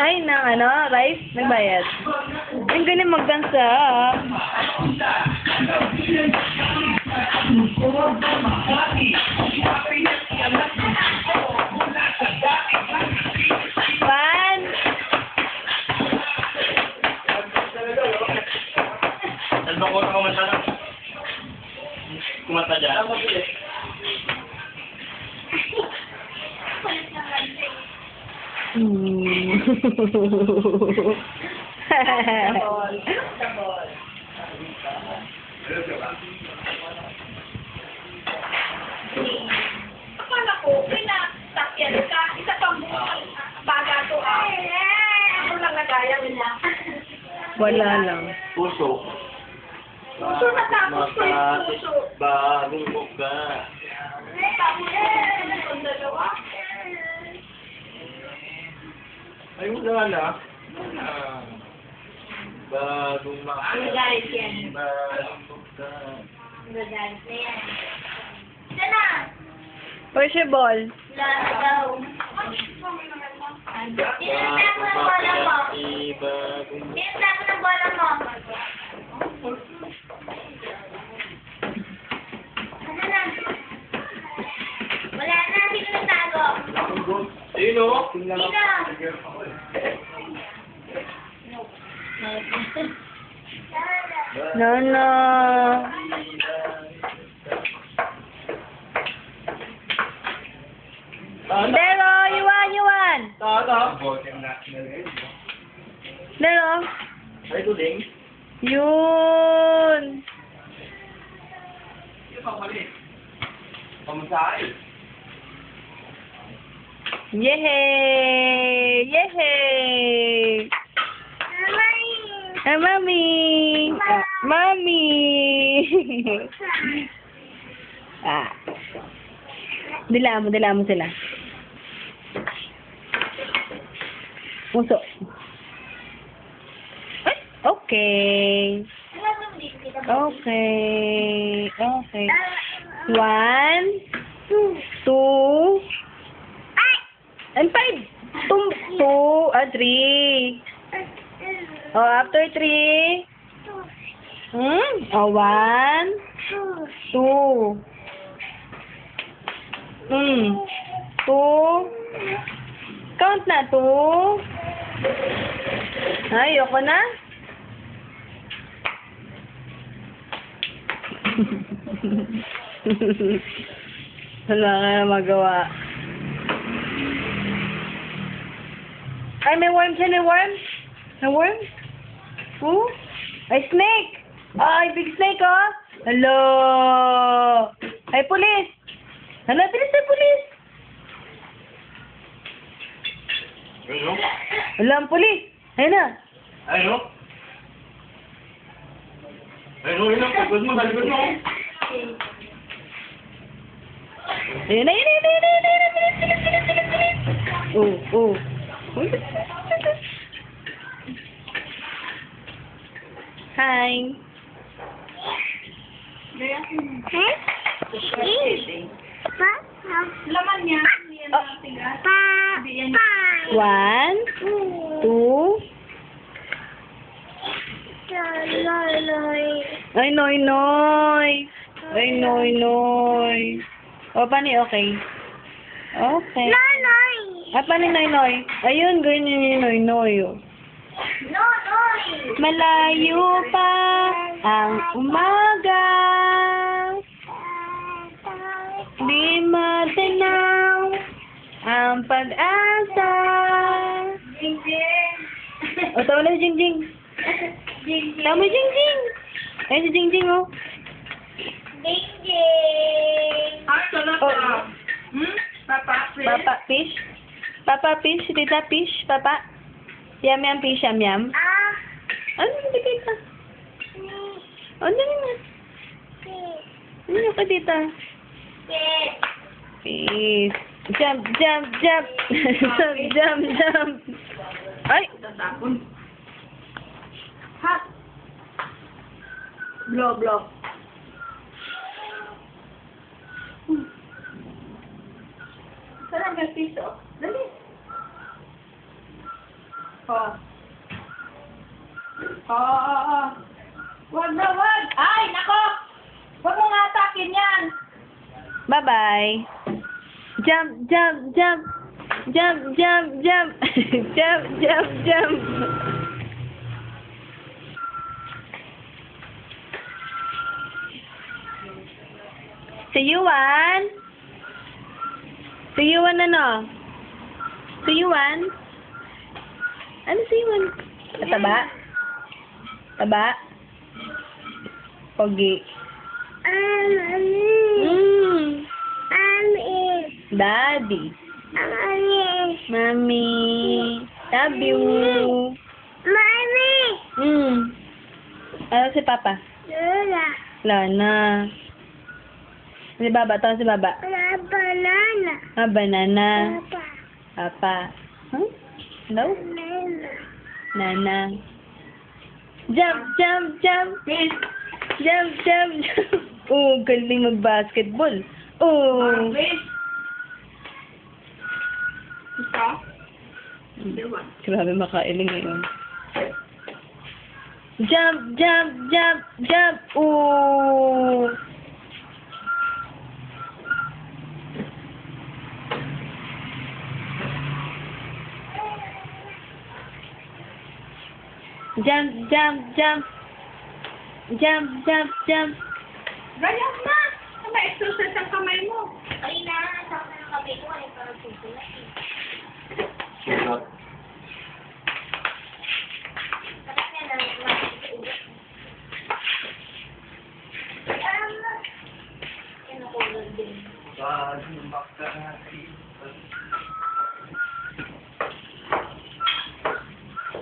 Ay, ng ano, rice? Nagbayad. Ang galing magdansa. One. Ano ko na kumanta na? Kumanta dyan? Akala ko, pinasakyan ka. Isa pang baga to. Ano lang nagaya nila? Wala lang. Puso. Puso na tapos ko yung puso. Bagong buka. Tapos yung dalawa. Ay, wala na. Bagong maka. Guys, yan. Bagong buka. Guys, yan. Sana! Possible. Lala daw. Tinatap mo ng bola mo. Bagong Tinatap mo ng bola mo. Ano na? Wala na. Sino nagtago? Sino? Sino? No, no. Dero, Yuan. Tata. Dero. Ay, tuling. Yun. Pamasay. Yehey! Yehey! Ah, mami! Mami! Ah. Dila mo sila. Puso. Ay, okay. Okay. Okay. 1, 2, and 5. 3. Oh, after 3. Oh, 1, 2. 2. Count na, 2. Ay, ayoko na. Wala ka na magawa. Ay, may worm siya, may worm. May worm? Who? Ay, snake! Ay, big snake, oh! Hello! Ay, pulis! Hala, bilis na, pulis! Ano? Hala, ang pulis! Ayun na! Ano? Ano? Pagod mo, galigod mo. Ayun na, bilis! Oh. Hi! Laman niya. Yan ang tigas. Hindi yan. 1, 2. Ay, noy. Ay, noy. O, paano okay? Okay. Ah, paano noy? Ayun, ganyan yung noy. Oh. Malayo pa ang umaga. Di matinaw ang pag-asa. Jingjing. O, tawa na si Jingjing. Tawa mo si Jingjing. Ayun si Jingjing, oh. Jingjing. Asa na Oh. ta? Papa, Papa fish. Papa fish. Tita fish. Papa. Yam fish. Yam. Ano na tita? Ano na? Ano ka tita? Fish. Jump. Jump. Ay! tatapon. Ha? Blow. Sarang piso. Dali. Oh. Oh. Wag na, wag. Ay, nako. Wag mo nga atakin yan. Bye-bye. Jump, jump, jump. Jump, jump, jump. Jump, jump, jump. Tuyuan? Tuyuan ano? Tuyuan? Ano tuyuan? Taba? Taba? Pogi. Mm. Daddy. Mommy. Love you. Ano si Papa? Lana. Si Baba. Tawag si Baba. Ah, banana. Papa. Huh? Hello? Nana. Jump, jump, jump. Jump, jump, jump. Oh, galing mag-basketball. Oh. Ito? Grabe makailing ngayon. Jump, jump, jump, jump. Oh. Jump, jump, jump. Jump, jump, jump. Ganyan na. Ma-exercise ang kamay mo. Ay na, sa akin ang kamay ko ay parang tutulat eh. Bakit nga na makikita? Yan ako din. Bakit?